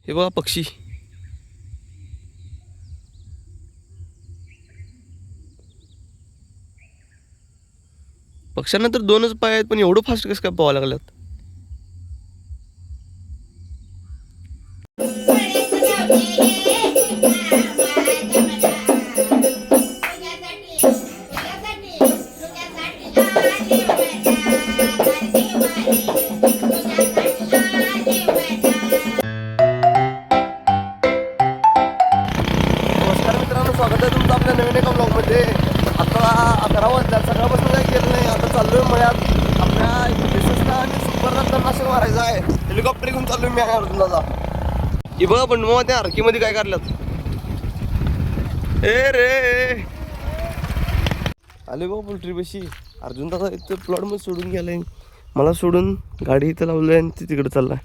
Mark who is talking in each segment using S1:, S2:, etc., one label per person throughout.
S1: हे बघा पक्षी. पक्ष्यांना तर दोनच पाय आहेत, पण एवढं फास्ट कसं काय पोहायला लागल्यात. नमस्कार मित्रांनो, स्वागत आहे तुमचं आपल्या नवीन एका ब्लॉगमध्ये. आता 11 वाजता सकाळपासून काही केलं नाही. आता चाललोय मळ्यात आपल्या मिसेसला आणि सुपरला तणनाशक मारायचं आहे. हेलिकॉप्टर घेऊन चाललोय मी आहे अर्जुन दादा. हे बघा पण मग त्या आरकीमध्ये काय करल्यात. ए रे आले बघा पोल्ट्री बशी. अर्जुन दादा इथं प्लॉटमध्ये सोडून गेलाय, मला सोडून गाडी इथं लावलंय आणि ते तिकडे चाललाय.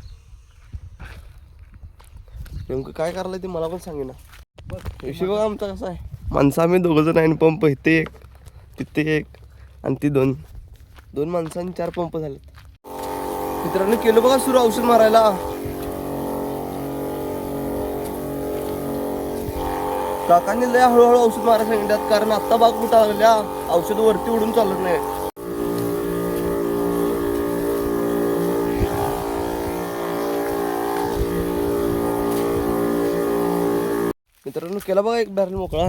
S1: नेमकं काय करायला ते मला पण सांगेना. विषय बघा आमचा कसा आहे, माणसं आम्ही दोघं जण आहे. पंप इथे एक तिथे एक आणि ती दोन माणसांनी 4 पंप झालेत. मित्रांनो केलं बघा सुरू औषध मारायला. काकांनी लय हळूहळू औषध मारायला सांगितल्यात, कारण आत्ता बाग कुठं आलेल्या औषध वरती उडून चालत नाही. मित्रांनो केला बघा एक बॅरल मोकळा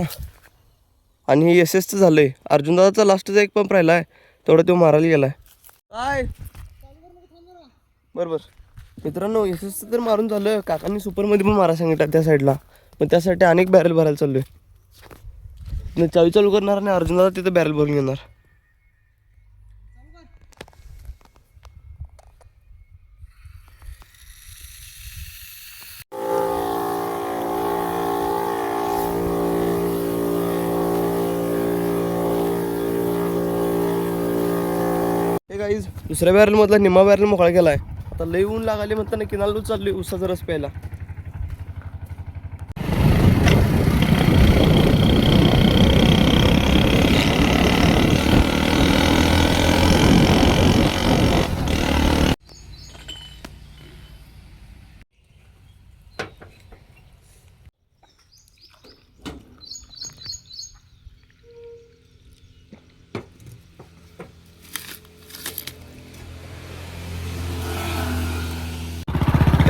S1: आणि SS झालंय. अर्जुन दादाचा लास्टचा एक पंप राहिलाय, तेवढा तो मारायला गेलाय. काय बरोबर मित्रांनो SS तर मारून झालं. काकांनी सुपरमध्ये पण मारा सांगितलं त्या साईडला, पण त्यासाठी अनेक बॅरल भरायला चाललोय. चावी चालू करणार आणि अर्जुन दादा तिथं बॅरल भरून घेणार. हे गाईज दुसऱ्या बॅरल मधला निम्मा बॅरल मोकळा केलाय. आता लई ऊन लागाले म्हणताना किनाला चाललोय उसाचा रस प्यायला.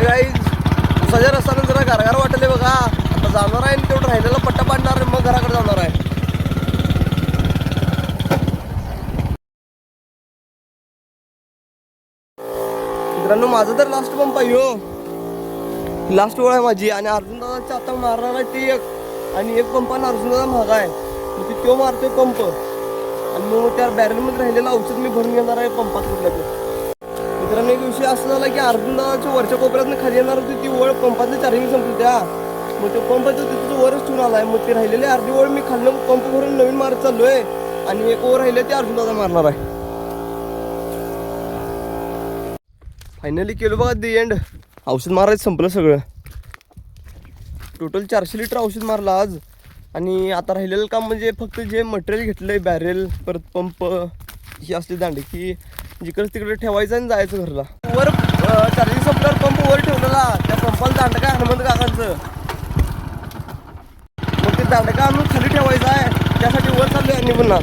S1: गाईज उसाच्या रस्त्यानं जरा गारगार वाटले बघा. आता जाणार आहे तेवढं राहिलेला पट्टा पाडणार, मग घराकडे जाणार आहे. मित्रांनो माझं तर लास्ट पंप आहे हो, लास्ट वेळ आहे माझी. आणि अर्जुन दादाच्या आता मारणार आहे ते एक, आणि एक पंपानं अर्जुन दादा महागा आहे, मग तो मारतोय पंप आणि मग त्या बॅरलमध्ये राहिलेलं औषध मी भरून घेणार आहे पंपात कुठल्या ते. मित्रांनो एक विषय असं झाला की अर्जुन दादाच्या वरच्या कोपऱ्यातनं खाली येणार होती ती वळ, पंपातली चार्जिंग संपली त्या, मग तो पंपाचं तिथं वरच ठेवून आलाय. मग ते राहिलेले अर्धी वळ मी खाल्लं पंप भरून नवीन मारत चाललोय आणि एक ओव्हर राहिले ते अर्जुन दादा मारणार आहे. फायनली केलं बघा दी एंड. औषध मारायचं संपलं सगळं. टोटल 400 लिटर औषध मारलं आज. आणि आता राहिलेलं काम म्हणजे फक्त जे मटेरियल घेतलंय बॅरेल परत पंप ही असली दांडी की जिकडे तिकडे ठेवायचं आणि जायचं घरला. वर चार्जिंग संपल्यावर पंप वर ठेवलेला, त्या पंपाला दांडका आहे हनुमंत काकांचं, मग ते दांडका आणून खाली ठेवायचं आहे, त्यासाठी वर चाललोय आणि पुन्हा.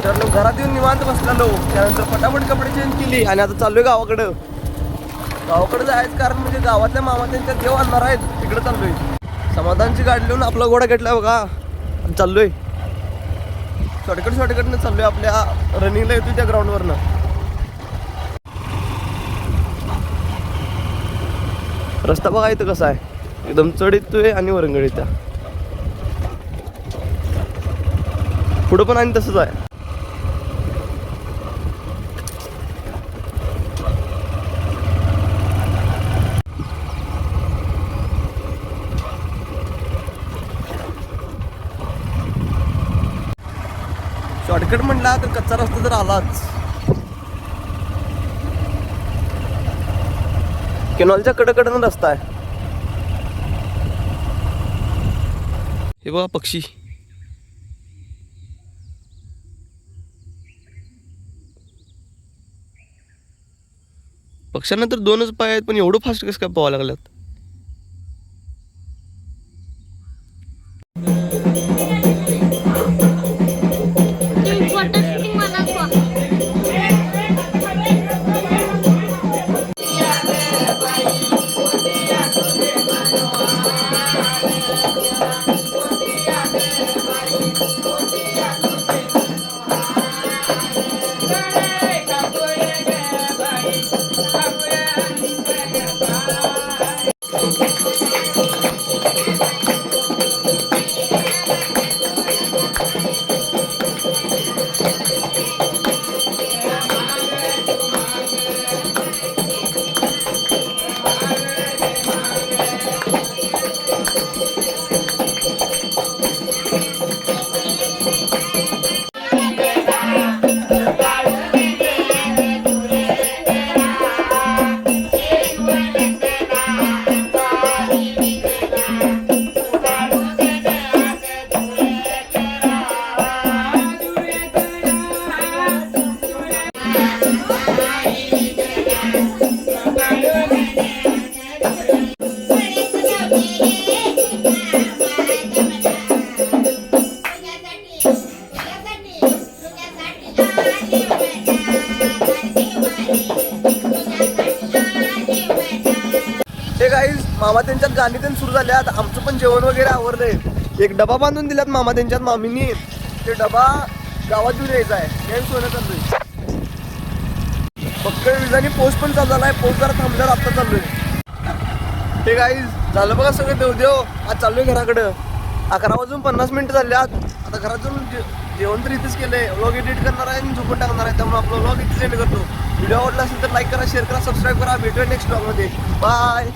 S1: तर घरात येऊन निवांत बसलेलो, त्यानंतर फटाफट कपडे चेंज केली आणि आता चाललोय गावाकडं. गावाकडे जायचं कारण म्हणजे गावातल्या मामा त्यांच्या देव आणणार आहेत, तिकडे चाललोय. समाधानची गाडी लिहून आपला घोडा घेतलाय बघा, चाललोय शॉर्टकटनं चाललोय. आपल्या रनिंगला येतोय त्या ग्राउंडवरनं. रस्ता बघा इथं कसा आहे, एकदम चढ येतोय आणि वरंगळ येत्या. पुढं पण आणि तसंच आहे. शॉर्टकट म्हटला तर कच्चा रस्ता तर आलाच. केनॉलच्या कडेकडनं रस्ता आहे. हे बघा पक्षी. पक्ष्यांना तर 2च पाय आहेत, पण एवढं फास्ट कसं काय पोहायला लागल्यात? हे गाईज मामा त्यांच्यात गाणी त्यांनी सुरू झाल्यात. आमचं पण जेवण वगैरे आवरलंय. एक डबा बांधून दिलात मामा त्यांच्यात मामींनी. ते डबा गावात घेऊन यायचा आहे. हे सोनं चाललोय. फक्त विजानी पोस्ट पण चालू झालाय. पोस्ट जरा थांबल्यावर आता चाललोय. हे गाईज झालं बघा सगळं देवदेव. आज चाललोय घराकडं. 11:50 झाल्यात. आता घरात जाऊन जेवण तर इथेच केलंय. व्लॉग एडिट करणार आहे आणि झोपून टाकणार आहे. त्यामुळे आपला व्लॉग इथेच एंड करतो. व्हिडिओ आवडला असेल तर लाईक करा, शेअर करा, सबस्क्राईब करा. भेटूया नेक्स्ट व्लॉगमध्ये. बाय.